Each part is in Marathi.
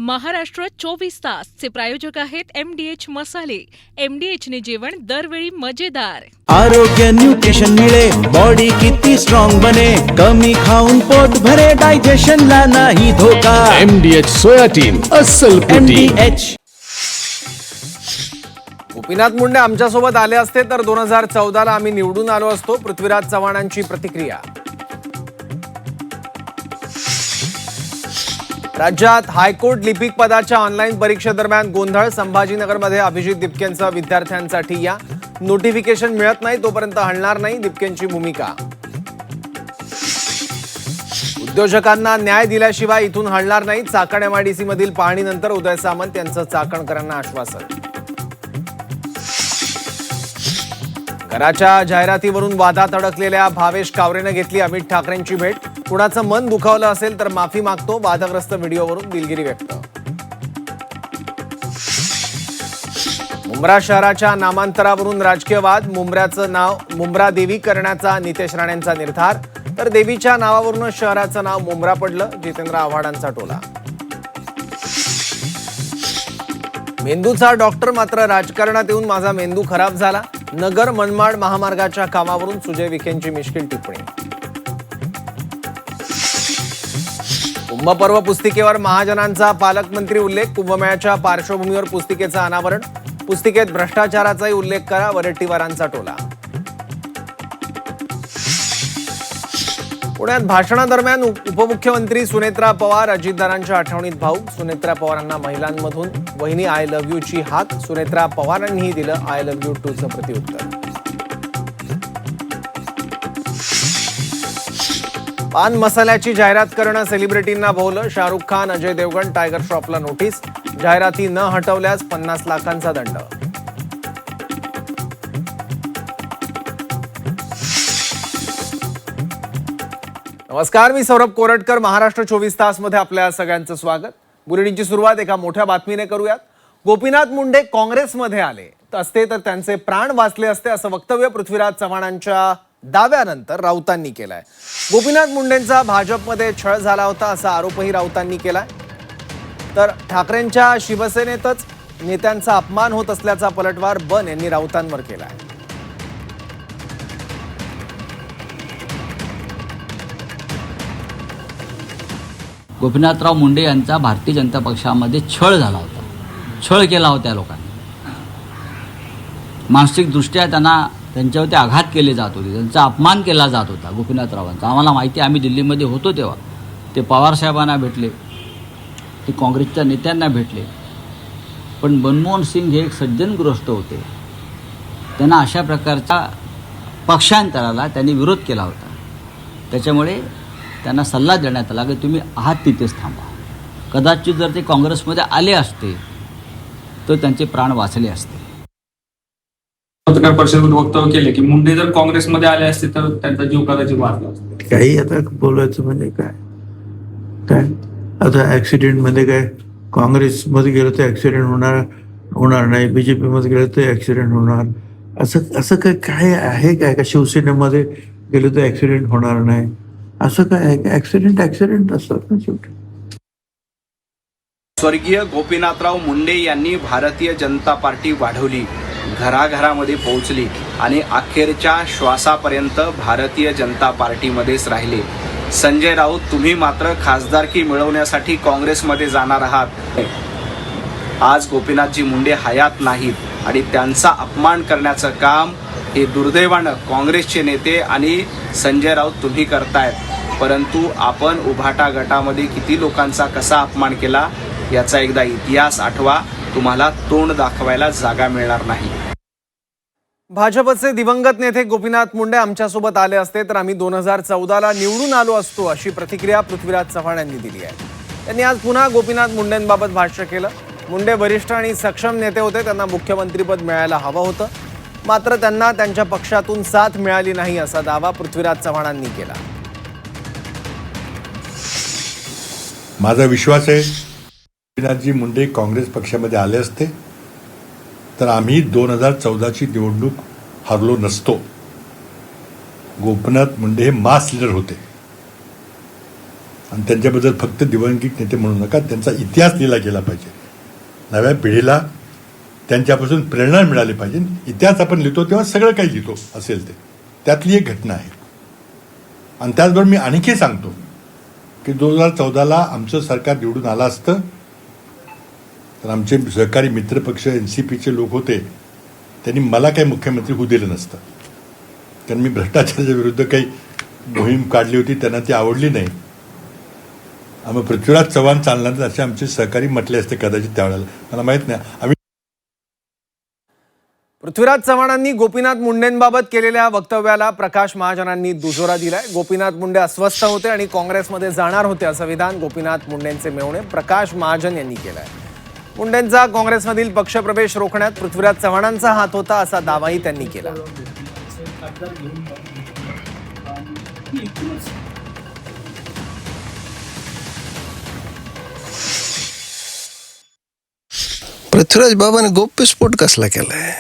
महाराष्ट्र 24 तासचे प्रायोजक आहेत MDH मसाले. MDH ने जेवण दरवेळी मजेदार. आरोग्य न्यूट्रिशन मिळे, बॉडी किती स्ट्रॉंग बने, कमी खाऊन पोट भरे, डायजेशनला नाही धोका. MDH सोयाटीन अस्सल प्रोटीन. MDH. गोपीनाथ मुंडे आमच्यासोबत आले असते तर 2014ला आम्ही निवडून आलो असतो. पृथ्वीराज चव्हाणांची प्रतिक्रिया. राज्यात हायकोर्ट लिपिक पदाच्या ऑनलाईन परीक्षेदरम्यान गोंधळ. संभाजीनगरमध्ये अभिजित दिपकेंचा विद्यार्थ्यांसाठी या नोटिफिकेशन मिळत नाही तोपर्यंत हलणार नाही, दिपकेंची भूमिका. उद्योजकांना न्याय दिल्याशिवाय इथून हलणार नाही. चाकण MIDC मधील पाहणीनंतर उदय सामंत यांचं चाकणकरांना आश्वासन. घराच्या जाहिरातीवरून वादात अडकलेल्या भावेश कावरेनं घेतली अमित ठाकरेंची भेट. कुणाचं मन दुखावलं असेल तर माफी मागतो. वादग्रस्त व्हिडिओवरून दिलगिरी व्यक्त. मुंब्रा शहराच्या नामांतरावरून राजकीय वाद. मुंब्र्याचं नाव मुंब्रा देवी करण्याचा नितेश राणेंचा निर्धार, तर देवीच्या नावावरून शहराचं नाव मुंब्रा पडलं. जितेंद्र आव्हाडांचा टोला. मेंदूचा डॉक्टर मात्र राजकारणात येऊन माझा मेंदू खराब झाला. नगर मनमाड महामार्गाच्या कामावरून सुजय विखेंची मिश्किल टिप्पणी. कुंभपर्व पुस्तिकेवर महाजनांचा पालकमंत्री उल्लेख. कुंभमेळ्याच्या पार्श्वभूमीवर पुस्तिकेचं अनावरण. पुस्तिकेत भ्रष्टाचाराचाही उल्लेख करा, वडेट्टीवारांचा टोला. पुण्यात भाषणादरम्यान उपमुख्यमंत्री सुनेत्रा पवार अजितदारांच्या आठवणीत भाऊक. सुनेत्रा पवारांना महिलांमधून वहिनी आय लव्ह यू ची हाक. सुनेत्रा पवारांनीही दिलं आय लव्ह यू टूचं प्रत्युत्तर. पान मसाल्याची जाहिरात करणं सेलिब्रिटींना भोवलं. शाहरुख खान, अजय देवगण, टायगर श्रॉफला नोटीस. जाहिराती न हटवल्यास 50 लाखांचा दंड. नमस्कार, मी सौरभ कोरटकर. महाराष्ट्र 24 तास मध्ये आपल्या सगळ्यांचं स्वागत. बुलेटिनची सुरुवात एका मोठ्या बातमीने करूयात. गोपीनाथ मुंडे काँग्रेसमध्ये आले असते तर त्यांचे प्राण वाचले असते, असं वक्तव्य पृथ्वीराज चव्हाणांच्या दाव्यानंतर राऊतांनी केलाय. गोपीनाथ मुंडेंचा भाजपमध्ये छळ झाला होता असा आरोपही राऊतांनी केलाय. तर ठाकरेंच्या शिवसेनेतच नेत्यांचा अपमान होत असल्याचा पलटवार बन यांनी राऊतांवर केलाय. गोपीनाथराव मुंडे यांचा भारतीय जनता पक्षामध्ये छळ झाला होता. छळ केला होता त्या लोकांनी. मानसिकदृष्ट्या त्यांच्यावरती आघात केले जात होते, त्यांचा अपमान केला जात होता गोपीनाथरावांचा. आम्हाला माहिती आहे, आम्ही दिल्लीमध्ये होतो तेव्हा ते पवारसाहेबांना भेटले, ते काँग्रेसच्या नेत्यांना भेटले. पण मनमोहन सिंग हे एक सज्जन गृहस्थ होते. त्यांना अशा प्रकारच्या पक्षांतराला त्यांनी विरोध केला होता. त्याच्यामुळे त्यांना सल्ला देण्यात आला की तुम्ही आहात तिथेच थांबा. कदाचित जर ते काँग्रेसमध्ये आले असते तर त्यांचे प्राण वाचले असते. पत्रकार परिषदेत वक्तव्य केले की मुंडे जर काँग्रेसमध्ये आले असते तर त्यांचा जीव कदाचित वाचला असता. काही आता बोलायचं म्हणजे काय काय आता ऍक्सिडेंटमध्ये काय काँग्रेसमध्ये गेलं तर ऍक्सिडेंट होणार नाही, BJP मध्ये गेलं तर ऍक्सिडेंट होणार, असं काय आहे काय का शिवसेनेमध्ये गेलं तर ऍक्सिडेंट होणार नाही, असं काय आहे? ऍक्सिडेंट असतात ना शेवटी. स्वर्गीय गोपीनाथराव मुंडे यांनी भारतीय जनता पार्टी वाढवली, घराघरामध्ये पोहोचली आणि अखेरच्या श्वासापर्यंत भारतीय जनता पार्टीमध्येच राहिले. संजय राऊत, तुम्ही मात्र खासदारकी मिळवण्यासाठी काँग्रेसमध्ये जाणार आहात. आज गोपीनाथजी मुंडे हयात नाहीत आणि त्यांचा अपमान करण्याचं काम हे दुर्दैवानं काँग्रेसचे नेते आणि संजय राऊत तुम्ही करतायत. परंतु आपण उभाटा गटामध्ये किती लोकांचा कसा अपमान केला याचा एकदा इतिहास आठवा. तुम्हाला तोंड दाखवायला जागा मिळणार नाही. भाजपचे दिवंगत नेते गोपीनाथ मुंडे आमच्यासोबत आले असते तर आम्ही 2014ला निवडून आलो असतो, अशी प्रतिक्रिया पृथ्वीराज चव्हाण यांनी दिली आहे. त्यांनी आज पुन्हा गोपीनाथ मुंडेंबाबत भाष्य केलं. मुंडे वरिष्ठ आणि सक्षम नेते होते, त्यांना मुख्यमंत्रीपद मिळायला हवं होतं, मात्र त्यांना त्यांच्या पक्षातून साथ मिळाली नाही, असा दावा पृथ्वीराज चव्हाणांनी केला. माझा विश्वास आहे गोपीनाथजी मुंडे काँग्रेस पक्षामध्ये आले असते तर आम्ही 2014ची निवडणूक हरलो नसतो. गोपीनाथ मुंडे हे मास लीडर होते. आणि त्यांच्याबद्दल फक्त दिवंगत नेते म्हणू नका, त्यांचा इतिहास लिहिला गेला पाहिजे. नव्या पिढीला त्यांच्यापासून प्रेरणा मिळाली पाहिजे. इतिहास आपण लिहितो तेव्हा सगळं काही लिहितो असेल ते, त्यातली एक घटना आहे. आणि त्याचबरोबर मी आणखी सांगतो की 2014ला आमचं सरकार निवडून आलं असतं तर आमचे सहकारी मित्रपक्ष NCPचे लोक होते, त्यांनी मला काही मुख्यमंत्री होऊ दिलं नसतं. कारण मी भ्रष्टाचाराच्या विरुद्ध काही मोहीम काढली होती, त्यांना ती आवडली नाही. आम्ही पृथ्वीराज चव्हाण चालणार असे आमचे सहकारी म्हटले असते कदाचित त्यावेळेला, मला माहीत नाही. आम्ही पृथ्वीराज चव्हाणांनी गोपीनाथ मुंडेंबाबत केलेल्या वक्तव्याला प्रकाश महाजनांनी दुजोरा दिलाय. गोपीनाथ मुंडे अस्वस्थ होते आणि काँग्रेसमध्ये जाणार होते असं विधान गोपीनाथ मुंडेंचे मेहुणे प्रकाश महाजन यांनी केलंय. मुंडेंचा काँग्रेसमधील पक्षप्रवेश रोखण्यात पृथ्वीराज चव्हाणांचा हात होता असा दावाही त्यांनी केला. पृथ्वीराज बाबाने गौप्यस्फोट कसला केलाय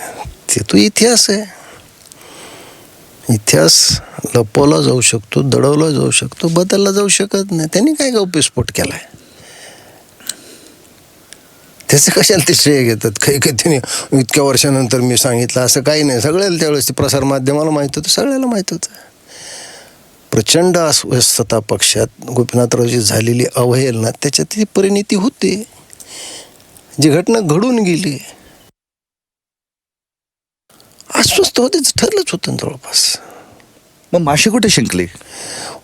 ते तो इतिहास आहे. इतिहास लपवला जाऊ शकतो, दडवला जाऊ शकतो, बदलला जाऊ शकत नाही. त्यांनी काय गौप्यस्फोट केलाय त्याचं कशाला ते श्रेय घेतात? काही त्यांनी इतक्या वर्षानंतर मी सांगितलं असं काही नाही. सगळ्याला त्यावेळेस ते प्रसार माध्यमाला माहीत होतं, सगळ्याला माहीत होतं. प्रचंड अस्वस्थता पक्षात गोपीनाथरावची झालेली अवहेलना त्याच्यात ती परिणिती होते, जी घटना घडून गेली. अस्वस्थ होतेच ठरलंच होतं जवळपास. मग माशी कुठे शिंकली?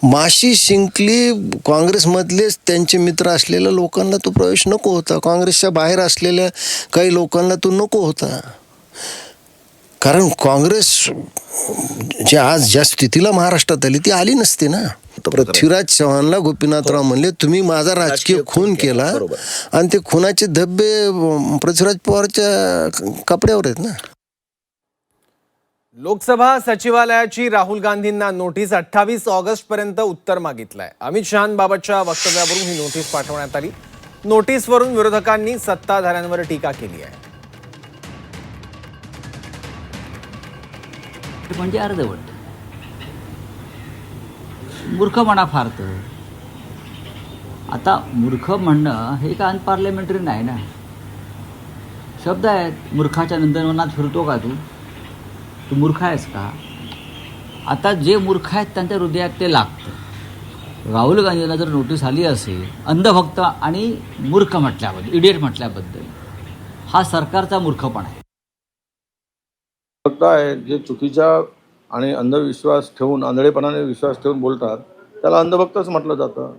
माशी शिंकली. काँग्रेसमधलेच त्यांचे मित्र असलेल्या लोकांना तो प्रवेश नको होता. काँग्रेसच्या बाहेर असलेल्या काही लोकांना तो नको होता. कारण काँग्रेस जी आज ज्या स्थितीला महाराष्ट्रात आली ती आली नसती ना. पृथ्वीराज चव्हाणला गोपीनाथराव म्हणले तुम्ही माझा राजकीय खून केला, आणि ते खुनाचे धब्बे पृथ्वीराज पवारच्या कपड्यावर आहेत ना. लोकसभा सचिवालयाची राहुल गांधींना नोटीस 28 ऑगस्ट पर्यंत उत्तर मागितलंय. अमित शहांबाबतच्या वक्तव्यावरून ही नोटीस पाठवण्यात आली. नोटीसवरून विरोधकांनी सत्ताधाऱ्यांवर टीका केली आहे. म्हणजे अर्धवट मूर्खपणा फार. तर आता मूर्ख म्हणणं हे का अनपार्लमेंटरी नाही ना. शब्द आहेत. मूर्खाच्या नंदनवनात फिरतो का तू? तू मूर्ख आहेस का? आता जे मूर्ख आहेत त्यांच्या हृदयात ते लागतं. राहुल गांधींना जर नोटीस आली असेल अंधभक्त आणि मूर्ख म्हटल्याबद्दल, इडियट म्हटल्याबद्दल, हा सरकारचा मूर्खपणा आहे. आहे जे चुकीच्या आणि अंधविश्वास ठेवून, आंधळेपणाने विश्वास ठेवून बोलतात त्याला अंधभक्तच म्हटलं जातं.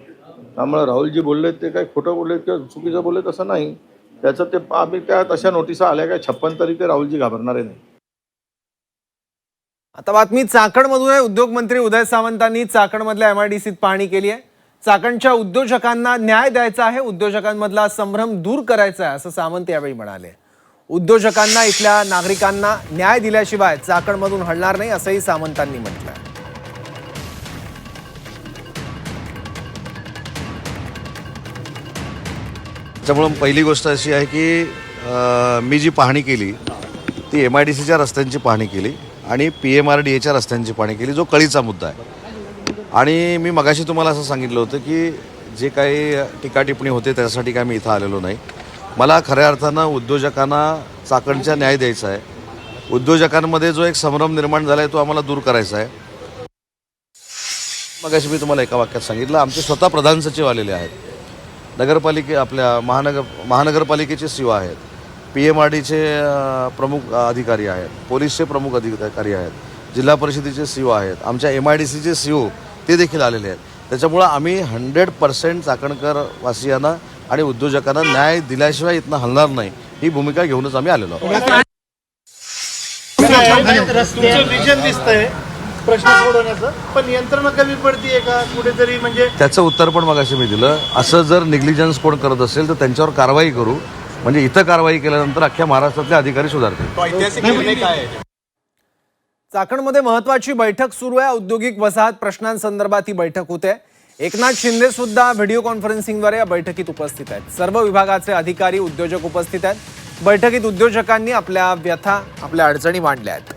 त्यामुळे राहुलजी बोललेत ते काही खोटं बोललेत किंवा चुकीचं बोललेत असं नाही. त्याचं ते आम्ही त्या तशा नोटिसा आल्या काय 56 तरी ते राहुलजी घाबरणारे नाही. आता बातमी चाकणमधून आहे. उद्योगमंत्री उदय सामंतांनी चाकणमधल्या MIDCत पाहणी केली आहे. चाकणच्या उद्योजकांना न्याय द्यायचा आहे, उद्योजकांमधला संभ्रम दूर करायचा आहे असं सामंत यावेळी म्हणाले. उद्योजकांना, इथल्या नागरिकांना न्याय दिल्याशिवाय चाकणमधून हलणार नाही असंही सामंतांनी म्हटलं. त्यामुळं पहिली गोष्ट अशी आहे की मी जी पाहणी केली ती MIDCच्या रस्त्यांची पाहणी केली आणि PMRDAच्या रस्त्यांची पाहणी केली, जो कळीचा मुद्दा आहे. आणि मी मगाशी तुम्हाला असं सांगितलं होतं की जे काही टीका टिप्पणी होते त्यासाठी काय मी इथं आलेलो नाही. मला खऱ्या अर्थानं उद्योजकांना चाकणचा न्याय द्यायचा आहे. उद्योजकांमध्ये जो एक संभ्रम निर्माण झाला आहे तो आम्हाला दूर करायचा आहे. मगाशी मी तुम्हाला एका वाक्यात सांगितलं, आमचे स्वतः प्रधान सचिव आलेले आहेत, आपल्या महानगरपालिकेचे CEO आहेत, PMRDचे प्रमुख अधिकारी आहेत, पोलीसचे प्रमुख अधिकारी आहेत, जिल्हा परिषदेचे CEO आहेत, आमच्या MIDCचे CEO ते देखील आलेले आहेत. त्याच्यामुळं आम्ही 100% चाकणकर वासियांना आणि उद्योजकांना न्याय दिल्याशिवाय इथनं हलणार नाही ही भूमिका घेऊनच आम्ही आलेलो आहोत. विजन दिसतंय प्रश्न सोडवण्याचं, पण यंत्रणा कमी पडतीये का कुठेतरी? म्हणजे त्याचं उत्तर पण मगाशी मी दिलं. असं जर निग्लिजन्स कोण करत असेल तर त्यांच्यावर कारवाई करू. म्हणजे इथं कारवाई केल्यानंतर अख्ख्या महाराष्ट्रातले अधिकारी सुधारतील. चाकणमध्ये महत्वाची बैठक सुरू आहे. औद्योगिक वसाहत प्रश्नांसंदर्भात ही बैठक होते. एकनाथ शिंदे सुद्धा व्हिडिओ कॉन्फरन्सिंगद्वारे या बैठकीत उपस्थित आहेत. सर्व विभागाचे अधिकारी, उद्योजक उपस्थित आहेत. बैठकीत उद्योजकांनी आपल्या व्यथा, आपल्या अडचणी मांडल्या आहेत.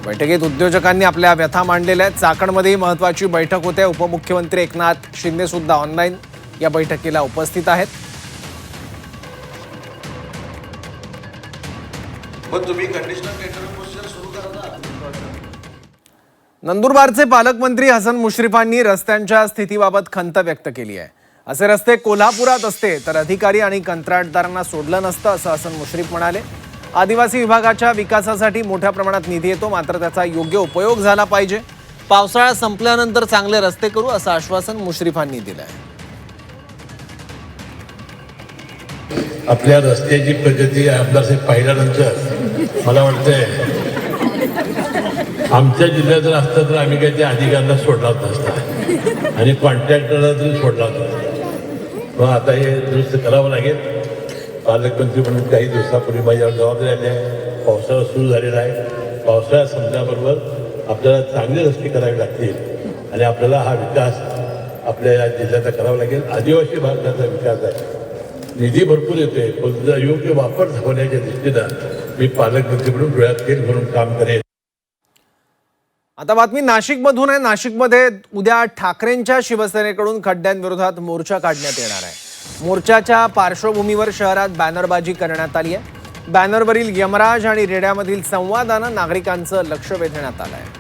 बैठकीत उद्योजकांनी आपल्या व्यथा मांडलेल्या आहेत. चाकणमध्येही महत्वाची बैठक होते. उपमुख्यमंत्री एकनाथ शिंदे सुद्धा ऑनलाईन या बैठकीला उपस्थित आहेत. नंदुरबारचे पालकमंत्री हसन मुश्रीफांनी रस्त्यांच्या स्थितीबाबत खंत व्यक्त केली आहे. असे रस्ते कोल्हापुरात असते तर अधिकारी आणि कंत्राटदारांना सोडलं नसतं असं हसन मुश्रीफ म्हणाले. आदिवासी विभागाच्या विकासासाठी मोठ्या प्रमाणात निधी येतो, मात्र त्याचा योग्य उपयोग झाला पाहिजे. पावसाळा संपल्यानंतर चांगले रस्ते करू असं आश्वासन मुश्रीफांनी दिलं आहे. आपल्या रस्त्याची प्रगती आमदार साहेब पाहिल्यानंतर मला वाटतंय आमच्या जिल्ह्यात जर असतं तर आम्ही काही त्या अधिकाऱ्यांना सोडलाच नसता आणि कॉन्ट्रॅक्टरला तरी सोडला नसता. मग आता हे दुरुस्त करावं लागेल. पालकमंत्री म्हणून काही दिवसापूर्वी माझ्यावर जबाबदारी आली आहे. पावसाळा सुरू झालेला आहे. पावसाळा संपल्याबरोबर आपल्याला चांगले रस्ते करावे लागतील आणि आपल्याला हा विकास आपल्या या जिल्ह्याचा करावा लागेल. आदिवासी भागाचा विकास आहे, निधी भरपूर येतोय, पण त्याचा योग्य वापर होण्याच्या दृष्टीनं मी पालकमंत्री म्हणून डोळ्यात तेल भरून काम करेन. आता बातमी नाशिकमधून आहे. नाशिकमध्ये उद्या ठाकरेंच्या शिवसेनेकडून खड्ड्यांविरोधात मोर्चा काढण्यात येणार आहे. मोर्चाच्या पार्श्वभूमीवर शहरात बॅनरबाजी करण्यात आली आहे. बॅनरवरील यमराज आणि रेड्यामधील संवादानं नागरिकांचं लक्ष वेधण्यात आलं आहे.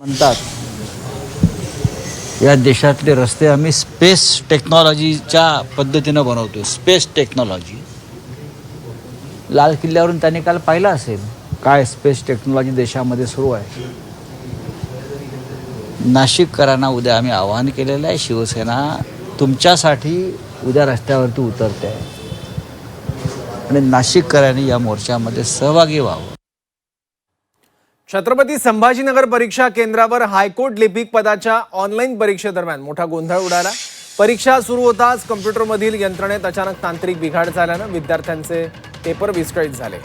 म्हणतात या देशातले रस्ते आम्ही स्पेस टेक्नॉलॉजीच्या पद्धतीनं बनवतो. स्पेस टेक्नॉलॉजी लाल किल्ल्यावरून त्यांनी काल पाहिलं असेल काय स्पेस टेक्नॉलॉजी देशामध्ये सुरू आहे. नाशिककरांना उद्या आम्ही आवाहन केलेलं आहे, शिवसेना तुमच्यासाठी उद्या रस्त्यावरती उतरते आहे आणि नाशिककरांनी या मोर्चामध्ये सहभागी व्हावं. छत्रपती संभाजीनगर परीक्षा केंद्रावर हायकोर्ट लिपिक पदाच्या ऑनलाईन परीक्षेदरम्यान मोठा गोंधळ उडाला. परीक्षा सुरू होताच कम्प्युटरमधील यंत्रणेत अचानक तांत्रिक बिघाड झाल्यानं विद्यार्थ्यांचे पेपर विस्कळीत झाले.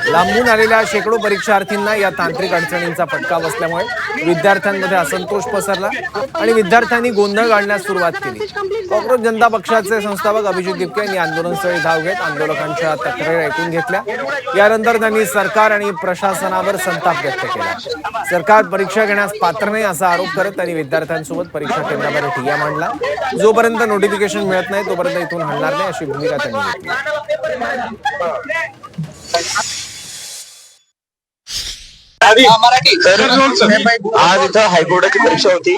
लांबून आलेल्या शेकडो परीक्षार्थींना या तांत्रिक अडचणींचा फटका बसल्यामुळे विद्यार्थ्यांमध्ये असंतोष पसरला आणि विद्यार्थ्यांनी गोंधळ घालण्यास सुरुवात केली. कॉंग्रेस जनता पक्षाचे संस्थापक अभिजित दिपके यांनी आंदोलनस्थळी धाव घेत आंदोलकांच्या तक्रारी ऐकून घेतल्या. यानंतर त्यांनी सरकार आणि प्रशासनावर संताप व्यक्त केला. सरकार परीक्षा घेण्यास पात्र नाही असा आरोप करत त्यांनी विद्यार्थ्यांसोबत परीक्षा केंद्रावर ठिय्या मांडला. जोपर्यंत नोटिफिकेशन मिळत नाही तोपर्यंत इथून हलणार नाही अशी भूमिका त्यांनी घेतली. आज इथं हायकोर्टाची परीक्षा होती.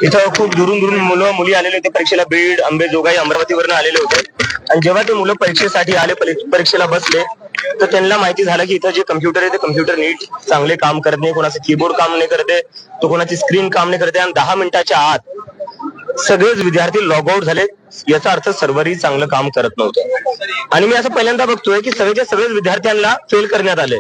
इथं खूप दुरून मुलं मुली आलेले होते परीक्षेला. बीड, अंबेजोगाई, अमरावतीवरून आलेले होते आणि जेव्हा ते मुलं परीक्षेसाठी आले, परीक्षेला बसले तर त्यांना माहिती झालं की इथं जे कम्प्युटर आहे ते कम्प्युटर नीट चांगले काम करत नाही. कोणाचं कीबोर्ड काम नाही करते, तो कोणाची स्क्रीन काम नाही करते आणि 10 मिनिटाच्या आत सगळेच विद्यार्थी लॉग आउट झाले. याचा अर्थ सर्व्हरही चांगलं काम करत नव्हतं आणि मी असं पहिल्यांदा बघतोय की सगळेच विद्यार्थ्यांना फेल करण्यात आले.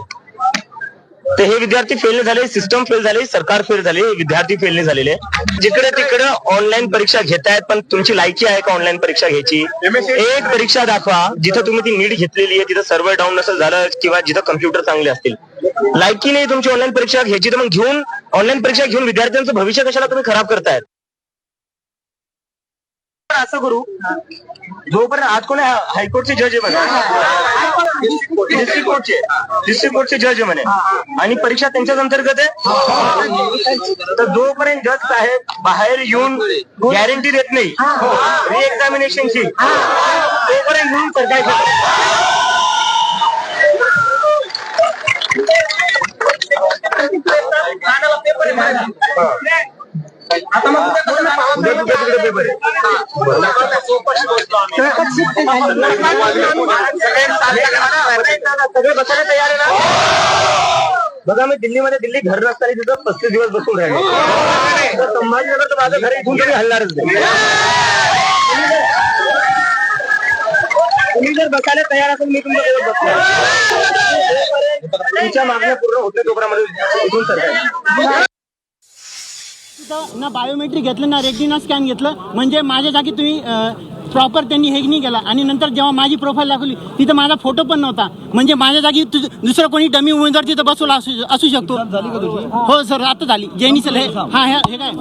तर हे विद्यार्थी फेल नाही झाले, सिस्टम फेल झाले, सरकार फेल झाले, विद्यार्थी फेल नाही झालेले. जिकडे तिकडे ऑनलाईन परीक्षा घेतायत, पण तुमची लायकी आहे का ऑनलाईन परीक्षा घ्यायची? एक परीक्षा दाखवा जिथं तुम्ही ती नीट घेतलेली आहे, तिथं सर्व्हर डाऊन नसेल झालं किंवा जिथं कम्प्युटर चांगले असतील. लायकी नाही तुमची ऑनलाईन परीक्षा घ्यायची, तर मग घेऊन ऑनलाईन परीक्षा घेऊन विद्यार्थ्यांचं भविष्य कशाला तुम्ही खराब करतायत? असं करू जोपर्यंत आज कोणी हायकोर्टचे जज आहे म्हणे, डिस्ट्रिक्ट कोर्टचे जज आहे म्हणे आणि परीक्षा त्यांच्याच अंतर्गत आहे. तर जोपर्यंत जज साहेब बाहेर येऊन गॅरंटी देत नाही रि एक्झामिनेशनची, तोपर्यंत येऊन सरकार आता मग पेपर आहे. सगळे बसायला तयार आहे ना? बघा मी दिल्ली घर नसताना तिथं 35 दिवस बसून राहिले. तर संभाजीनगर तर माझं घर इथून तरी हलणारच नाही. तुम्ही जर बसायला तयार असेल मी तुमच्यासोबत बसणार. तुमच्या मागण्या पूर्ण होते तोपर्यंत इथून सरकार ना बायोमेट्रिक घेतलं ना रेटिना स्कॅन घेतलं, म्हणजे माझ्या जागी तुम्ही प्रॉपर त्यांनी हे नाही केला. आणि नंतर जेव्हा माझी प्रोफाईल दाखवली तिथं माझा फोटो पण नव्हता. म्हणजे माझ्या जागी दुसरं कोणी डमी उमेदवार तिथं बसवला असू शकतो. हो सर, आता झाली जैनी सर. हे काय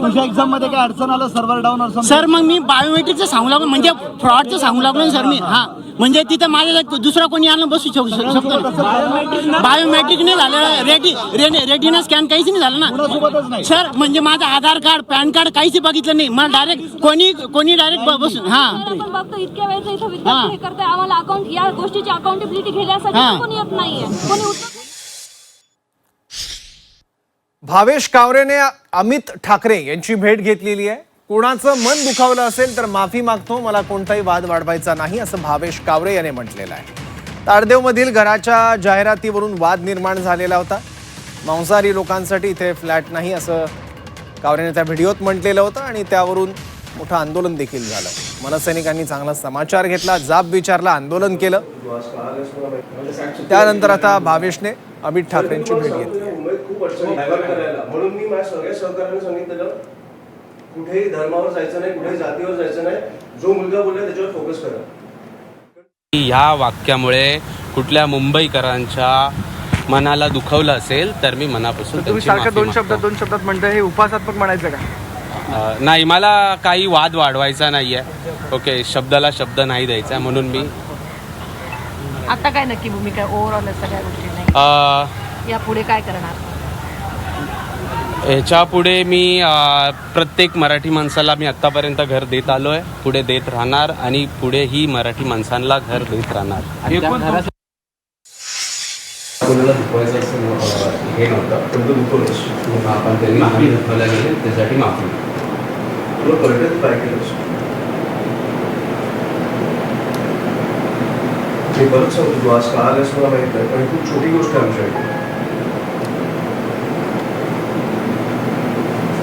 तुझ्या एक्झाम मध्ये काय अडचण आलं, सर्व्हर डाऊन सर? मग मी बायोमेट्रिकचं सांगू लागलो, म्हणजे फ्रॉडचं सांगू लागलो सर मी. म्हणजे तिथं माझ्या जागी दुसरा कोणी आलं बसू शकतो. बायोमेट्रिक नाही झालं, रेटिना स्कॅन काहीच नाही झालं ना सर. म्हणजे माझं आधार कार्ड, पॅन कार्ड काहीच बघितलं नाही. मला डायरेक्ट कोणी डायरेक्ट बसून बघतो इतक्या वेळेस इथं विद्यार्थी हे करताय, आम्हाला अकाउंट या गोष्टीची अकाउंटेबिलिटी घेण्यासाठी कोणी येत नाहीये. भावेश कावरेने अमित ठाकरे यांची भेट घेतलेली आहे. कोणाचं मन दुखावलं असेल तर माफी मागतो, मला कोणताही वाद वाढवायचा नाही असं भावेश कावरे यांनी म्हटलेलं आहे. ताडदेवमधील घराच्या जाहिरातीवरून वाद निर्माण झालेला होता. मांसाहारी लोकांसाठी इथे फ्लॅट नाही असं कावरेने त्या व्हिडिओत म्हटलेलं होतं आणि त्यावरून मोठं आंदोलन देखील झालं. मनसैनिकांनी चांगला समाचार घेतला, जाब विचारला, आंदोलन केलं. त्यानंतर आता भावेशने अमित ठाकरेंची भेट घेतली. म्हणून मी माझ्या सगळ्या सहकार्याने सांगितलेलं कुठेही धर्मावर जायचं नाही, कुठेही जातीवर जायचं नाही. जो मुलगा बोलला त्याच्यावर फोकस करा. ह्या वाक्यामुळे कुठल्या मुंबईकरांच्या मनाला दुखवलं असेल तर मी मनापासून तुम्ही सारखं दोन शब्दात म्हणताय, हे उपासात्मक म्हणायचं का? नाही, मला काही वाद वाढवायचा नाहीये. ओके, शब्दाला शब्द नाही द्यायचा, म्हणून मी आता काय नक्की भूमिका ओव्हरऑल सगळ्या गोष्टी नाही, यापुढे काय करणार? ह्याच्या पुढे मी प्रत्येक मराठी माणसाला मी आत्तापर्यंत घर देत आलो आहे, पुढे देत राहणार आणि पुढेही मराठी माणसांना घर देत राहणार. कोणाला दुखवायचं असं हे नव्हतं, पण तो दुखवलं आपण त्यांनी माफी दुखवायला गेले, त्यासाठी माफी तुला कळतं काय केलं. मी परत सांगतो, तू आज का आल्यास मला माहित नाही, पण खूप छोटी गोष्ट आहे आमच्याकडे.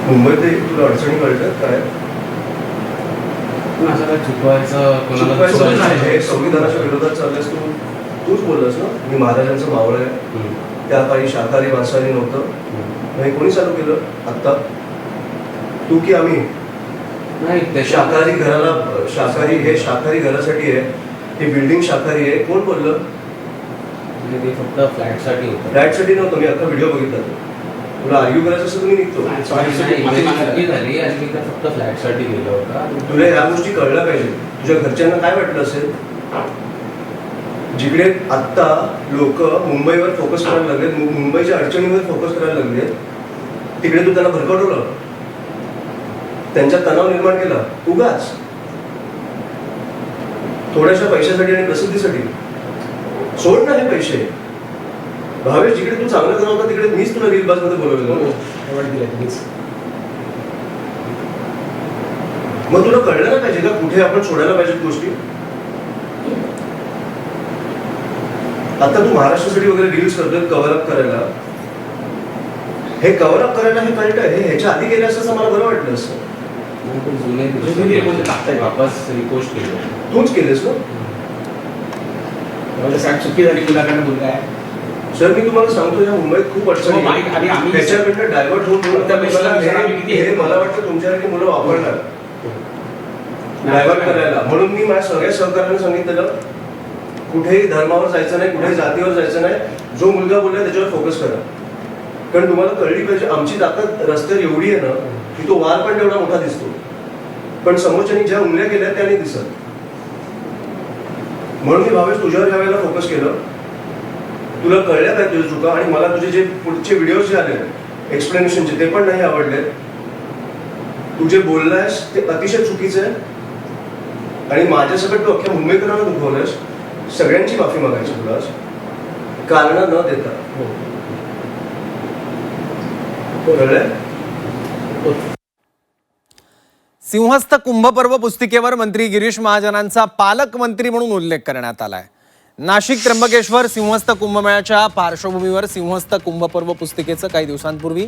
मुंबईत तुला अडचणी कळतात काय? असं काय चुकवायचं संविधानाच्या विरोधात चालल्यास तूच बोललास ना, मी महाराजांचं मावळ आहे, त्या काही शाकाहारी मांसाहारी नव्हतं. नाही कोणी चालू केलं आत्ता, तू की आम्ही? नाही, शाकाहारी घराला शाकाहारी, हे शाकाहारी घरासाठी आहे, ही बिल्डिंग शाकाहारी आहे. कोण बोललं? ते फक्त फ्लॅटसाठी होतं. फ्लॅटसाठी नव्हतं, मी आता व्हिडिओ बघितला. तुला आर्ग्यू करायचं असं तुम्ही निघतो. झाली आणि मी फक्त फ्लॅटसाठी गेलो होता. तुला ह्या गोष्टी कळल्या पाहिजे. तुझ्या घरच्यांना काय वाटलं असेल? जिकडे आत्ता लोक मुंबईवर फोकस करायला लागले, मुंबईच्या अडचणीवर फोकस करायला लागले, तिकडे तू त्यांना भरकटवलं, त्यांचा तणाव निर्माण केला उगाच थोड्याशा पैशासाठी आणि प्रसिद्धीसाठी. सोड ना हे पैसे. भावेश, जिकडे तू चांगलं करत होता तिकडे मीच तुला रील मध्ये बोलवलं. मग तुला कळलं ना पाहिजे का कुठे आपण सोडायला पाहिजेत गोष्टी. आता तू महाराष्ट्रासाठी वगैरे रील्स करतोय कव्हरअप करायला. हे कव्हरअप करायला हे कळतं, हे ह्याच्या आधी गेलं असं मला बरं वाटलं असतं. वापस रिपोस्ट केलं. तूच केलेस ना? चुकी झाली मुलाकडे मुलगा आहे. सर, मी तुम्हाला सांगतो या मुंबईत खूप अडचणी त्याच्याकडनं डायव्हर्ट होऊन हे मला वाटतं तुमच्यासारखी मुलं वापरणार डायव्हर्ट करायला. म्हणून मी माझ्या सगळ्या सहकार्याने सांगितलेलं कुठेही धर्मावर जायचं नाही, कुठेही जातीवर जायचं नाही. जो मुलगा बोलला त्याच्यावर फोकस करा. कारण तुम्हाला कळली पाहिजे आमची ताकद रस्त्यावर एवढी आहे ना की तो वार पण तेवढा मोठा दिसतो, पण समोरच्यानी ज्या उंगल्या केल्या त्या नाही दिसत. म्हणून मी भावेश तुझ्यावर ह्या वेळेला फोकस केलं. तुला कळल्या काय तुझ्या चुका, आणि मला तुझे जे पुढचे व्हिडिओज जे आले एक्सप्लेनेशनचे ते पण नाही आवडले. तू जे बोललायस ते अतिशय चुकीचं आहे आणि माझ्यासकट तू अख्ख्या मुंबईकरांना दुखवलंयस. सगळ्यांची माफी मागायची तुला कारण न देता. कळलंय? सिंहस्थ कुंभपर्व पुस्तिकेवर मंत्री गिरीश महाजनांचा पालकमंत्री म्हणून उल्लेख करण्यात आलाय. नाशिक त्र्यंबकेश्वर सिंहस्थ कुंभमेळ्याच्या पार्श्वभूमीवर सिंहस्थ कुंभपर्व पुस्तिकेचं काही दिवसांपूर्वी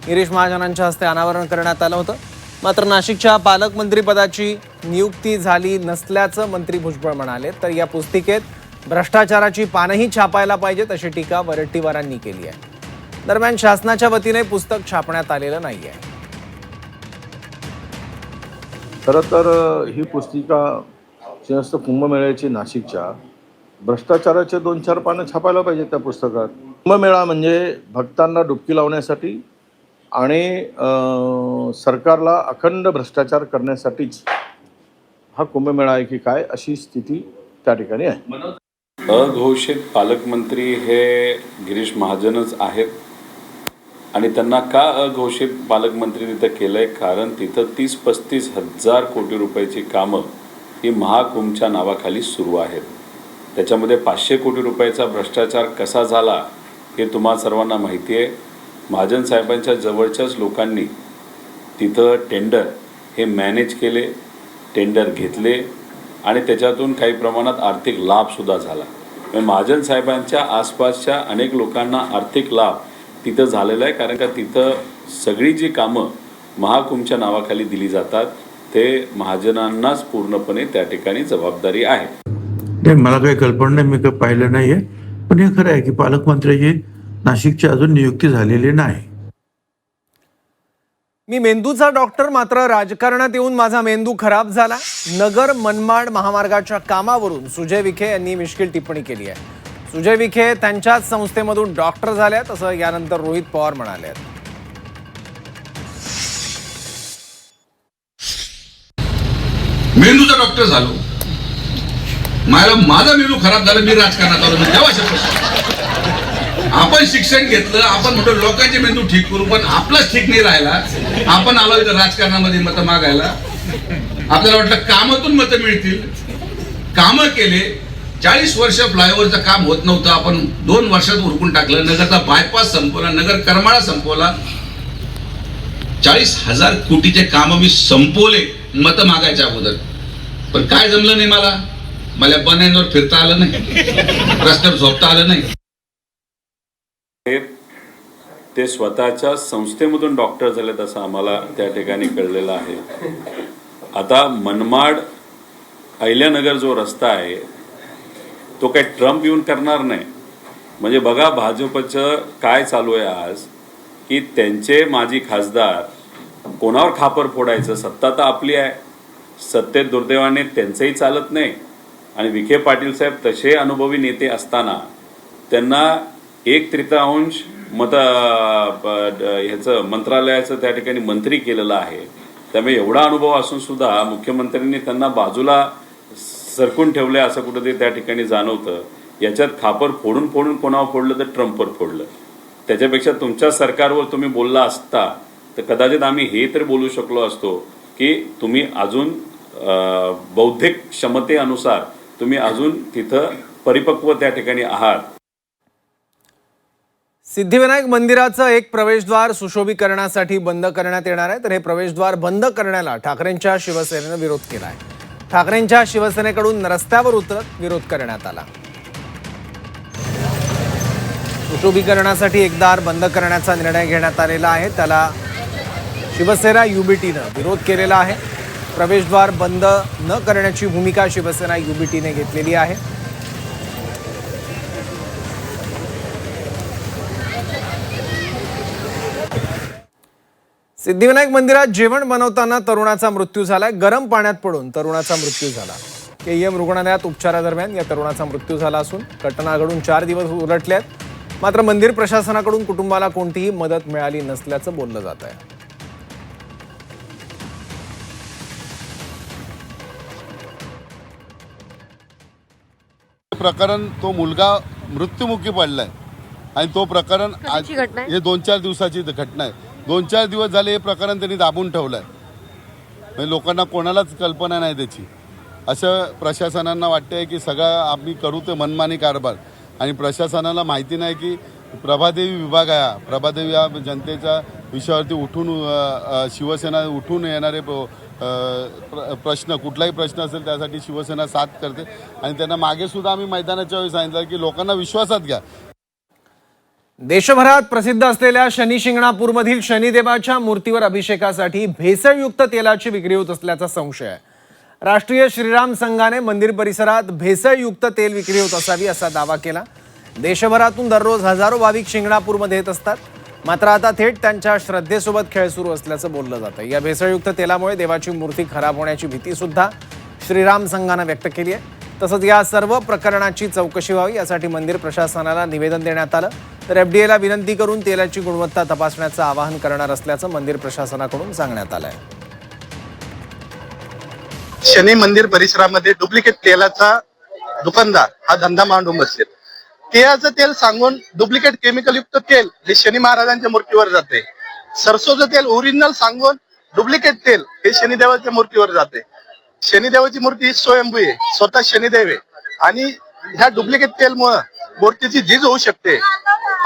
गिरीश महाजनांच्या हस्ते अनावरण करण्यात आलं होतं. मात्र नाशिकच्या पालकमंत्रीपदाची नियुक्ती झाली नसल्याचं मंत्री भुजबळ म्हणाले. तर या पुस्तिकेत भ्रष्टाचाराची पानंही छापायला पाहिजेत अशी टीका वरट्टीवारांनी केली आहे. दरम्यान शासनाच्या वतीने पुस्तक छापण्यात आलेलं नाहीये. खरं तर ही पुस्तिका जी असतं कुंभमेळ्याची नाशिकच्या, भ्रष्टाचाराचे 2-4 पानं छापायला पाहिजे त्या पुस्तकात. कुंभमेळा म्हणजे भक्तांना डुबकी लावण्यासाठी आणि सरकारला अखंड भ्रष्टाचार करण्यासाठीच हा कुंभमेळा आहे की काय, अशी स्थिती त्या ठिकाणी आहे. अघोषित पालकमंत्री हे गिरीश महाजनच आहेत आणि त्यांना का अघोषित पालकमंत्री तिथं केलं आहे? कारण तिथं 30-35 हजार कोटी रुपयाची कामं ही महाकुंभच्या नावाखाली सुरू आहेत. त्याच्यामध्ये 500 कोटी रुपयाचा भ्रष्टाचार कसा झाला हे तुम्हा सर्वांना माहिती आहे. महाजन साहेबांच्या जवळच्याच लोकांनी तिथं टेंडर हे मॅनेज केले, टेंडर घेतले आणि त्याच्यातून काही प्रमाणात आर्थिक लाभसुद्धा झाला. महाजन साहेबांच्या आसपासच्या अनेक लोकांना आर्थिक लाभ तिथं झालेला आहे, कारण का तिथं सगळी जी कामं महाकुंभच्या नावाखाली दिली जातात ते महाजनांनाच पूर्णपणे त्या ठिकाणी जबाबदारी आहे. नाही, मला काही कल्पना नाही, मी काही पाहिलं नाही आहे. पण हे खरं आहे की पालकमंत्र्याची नाशिकची अजून नियुक्ती झालेली नाही. मी मेंदूचा डॉक्टर, मात्र राजकारणात येऊन माझा मेंदू खराब झाला. नगर मनमाड महामार्गाच्या कामावरून सुजय विखे यांनी मिश्किल टिप्पणी केली आहे. सुजय विखे त्यांच्याच संस्थेमधून डॉक्टर झाल्यात असं यानंतर रोहित पवार म्हणाले आहेत. मेंदूचा डॉक्टर झालो, माझा मेंदू खराब झाला, मी राजकारणात आलो. आपण शिक्षण घेतलं, आपण म्हणतो लोकांचे मेंदू ठीक करू, पण आपलाच ठीक नाही राहिला. आपण आलो इथं राजकारणामध्ये मतं मागायला. आपल्याला वाटलं कामातून मतं मिळतील, कामं केले. 40 वर्ष फ्लायओव्हरचं काम होत नव्हतं, आपण 2 वर्षात उरकून टाकलं. नगरचा बायपास संपवला, नगर करमाळा संपवला. 40,000 कोटीचे काम मी संपवले मतं मागायच्या अगोदर. पण काय जमलं नाही मला बनायवर फिरता आलं नाही, रस्त्यावर झोपता आलं नाही. ते स्वतःच्या संस्थेमधून डॉक्टर झालेत असं आम्हाला त्या ठिकाणी कळलेलं आहे. आता मनमाड अहिल्यानगर जो रस्ता आहे तो काही ट्रम्प येऊन करणार नाही. म्हणजे बघा भाजपचं काय चालू आहे आज, की त्यांचे माजी खासदार कोणावर खापर फोडायचं. सत्ता तर आपली आहे, सत्तेत दुर्दैवाने त्यांचंही चालत नाही. आणि विखे पाटील साहेब तसे अनुभवी नेते असताना त्यांना 1/3 ह्याचं मंत्रालयाचं त्या ठिकाणी मंत्री केलेलं आहे. त्यामुळे एवढा अनुभव असून सुद्धा मुख्यमंत्र्यांनी त्यांना बाजूला सरकून ठेवले असं कुठेतरी त्या ठिकाणी जाणवतं. याच्यात खापर फोडून कोणावर फोडलं तर ट्रम्पवर फोडलं. त्याच्यापेक्षा तुमच्या सरकारवर तुम्ही बोलला असता तर कदाचित आम्ही हे तरी बोलू शकलो असतो की तुम्ही अजून बौद्धिक क्षमतेनुसार तुम्ही अजून तिथं परिपक्व त्या ठिकाणी आहात. सिद्धिविनायक मंदिराचं एक प्रवेशद्वार सुशोभीकरणासाठी बंद करण्यात येणार आहे. तर हे प्रवेशद्वार बंद करण्याला ठाकरेंच्या शिवसेनेनं विरोध केला आहे. ठाकरेंच्या शिवसेनेकडून रस्त्यावर उतरत विरोध करण्यात आला. सुशोभीकरणासाठी एक दार बंद करण्याचा निर्णय घेण्यात आलेला आहे. त्याला शिवसेना युबीटीनं विरोध केलेला आहे. प्रवेशद्वार बंद न करण्याची भूमिका शिवसेना युबीटीने घेतलेली आहे. सिद्धिविनायक मंदिरात जेवण बनवताना तरुणाचा मृत्यू झालाय. गरम पाण्यात पडून तरुणाचा मृत्यू झाला. केईएम रुग्णालयात उपचारादरम्यान या तरुणाचा मृत्यू झाला असून घटना घडून 4 दिवस उलटले आहेत. मात्र मंदिर प्रशासनाकडून कुटुंबाला कोणतीही मदत मिळाली नसल्याचं बोललं जात आहे. प्रकरण तो मुलगा मृत्युमुखी पडलाय आणि तो प्रकरण हे 2-4 दिवसाची घटना आहे. 2-4 दिवस झाले हे प्रकरण त्यांनी दाबून ठेवलंय. म्हणजे लोकांना कोणालाच कल्पना नाही त्याची. असं प्रशासनांना वाटतंय की सगळं आम्ही करू ते मनमानी कारभार आणि प्रशासनाला माहिती नाही की प्रभादेवी विभाग आहे. प्रभादेवी हा जनतेच्या विषयावरती उठून शिवसेना उठून येणारे प्रश्न कुठलाही प्रश्न असेल त्यासाठी शिवसेना साथ करते आणि त्यांना मागे सुद्धा आम्ही मैदानाच्या वेळी सांगितलं की लोकांना विश्वासात घ्या. देशभरात प्रसिद्ध असलेल्या शनी शिंगणापूरमधील शनिदेवाच्या मूर्तीवर अभिषेकासाठी भेसळयुक्त तेलाची विक्री होत असल्याचा संशय आहे. राष्ट्रीय श्रीराम संघाने मंदिर परिसरात भेसळयुक्त तेल विक्री होत असावी असा दावा केला. देशभरातून दररोज हजारो भाविक शिंगणापूरमध्ये येत असतात. मात्र आता थेट त्यांच्या श्रद्धेसोबत खेळ सुरू असल्याचं बोललं जातं. या भेसळयुक्त तेलामुळे देवाची मूर्ती खराब होण्याची भीती सुद्धा श्रीराम संघानं व्यक्त केली आहे. तसंच या सर्व प्रकरणाची चौकशी व्हावी यासाठी मंदिर प्रशासनाला निवेदन देण्यात आलं. तर एफडीएला विनंती करून तेलाची गुणवत्ता तपासण्याचं आवाहन करणार असल्याचं मंदिर प्रशासनाकडून सांगण्यात आलं आहे. शनी मंदिर परिसरामध्ये डुप्लिकेट तेलाचा दुकानदार हा धंदा मांडून बसले. तेलाचं तेल सांगून डुप्लिकेट केमिकल युक्त तेल हे शनी महाराजांच्या मूर्तीवर जाते. सरसोचं तेल ओरिजिनल सांगून डुप्लिकेट तेल हे शनिदेवाच्या मूर्तीवर जाते. शनिदेवाची मूर्ती ही स्वयंभू आहे, स्वतः शनिदेव आहे आणि ह्या डुप्लिकेट तेलमुळे मूर्तीची झीज होऊ शकते.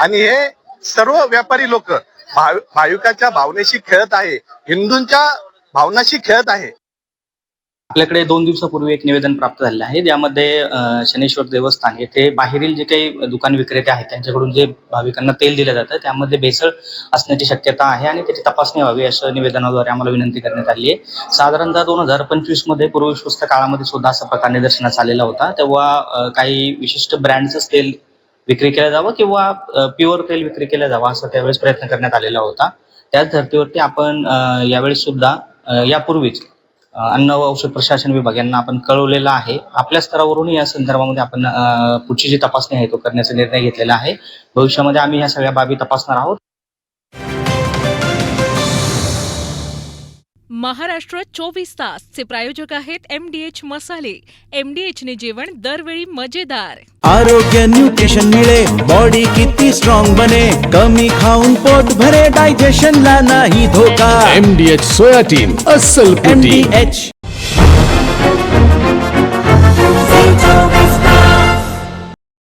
आणि हे सर्व व्यापारी लोक भाविकाच्या भावनेशी खेळत आहे, हिंदूंच्या भावनाशी खेळत आहे. आपल्याकडे 2 दिवसापूर्वी एक निवेदन प्राप्त झालेलं आहे. यामध्ये शनेश्वर देवस्थान येथे बाहेरील जे काही दुकान विक्रेते आहेत त्यांच्याकडून जे भाविकांना तेल दिलं जातं त्यामध्ये भेसळ असण्याची शक्यता आहे आणि त्याची तपासणी व्हावी असं निवेदनाद्वारे आम्हाला विनंती करण्यात आली आहे. साधारणतः 2025 मध्ये पूर्वविश्वस्त काळामध्ये सुद्धा असा प्रकार निदर्शनास आलेला होता. तेव्हा काही विशिष्ट ब्रँडचंच तेल विक्री केलं जावं किंवा प्युअर तेल विक्री केलं जावं असा त्यावेळेस प्रयत्न करण्यात आलेला होता. त्याच धर्तीवरती आपण यावेळेस सुद्धा यापूर्वीच अन्न व औषध प्रशासन विभाग यांना आपण कळवलेलं आहे. आपल्या स्तरावरून या संदर्भामध्ये आपण पुढची जी तपासणी आहे तो करण्याचा निर्णय घेतलेला आहे. भविष्यामध्ये आम्ही ह्या सगळ्या बाबी तपासणार आहोत. महाराष्ट्र 24 तासचे प्रायोजक आहेत MDH मसाले. MDHने जेवण दरवेळी मजेदार. आरोग्य न्यूट्रिशन मिळे, बॉडी किती स्ट्रॉंग बने, कमी खाऊन पोट भरे, डायजेशनला नाही धोका. MDH सोया टीन अस्सल प्रोटीन. MDH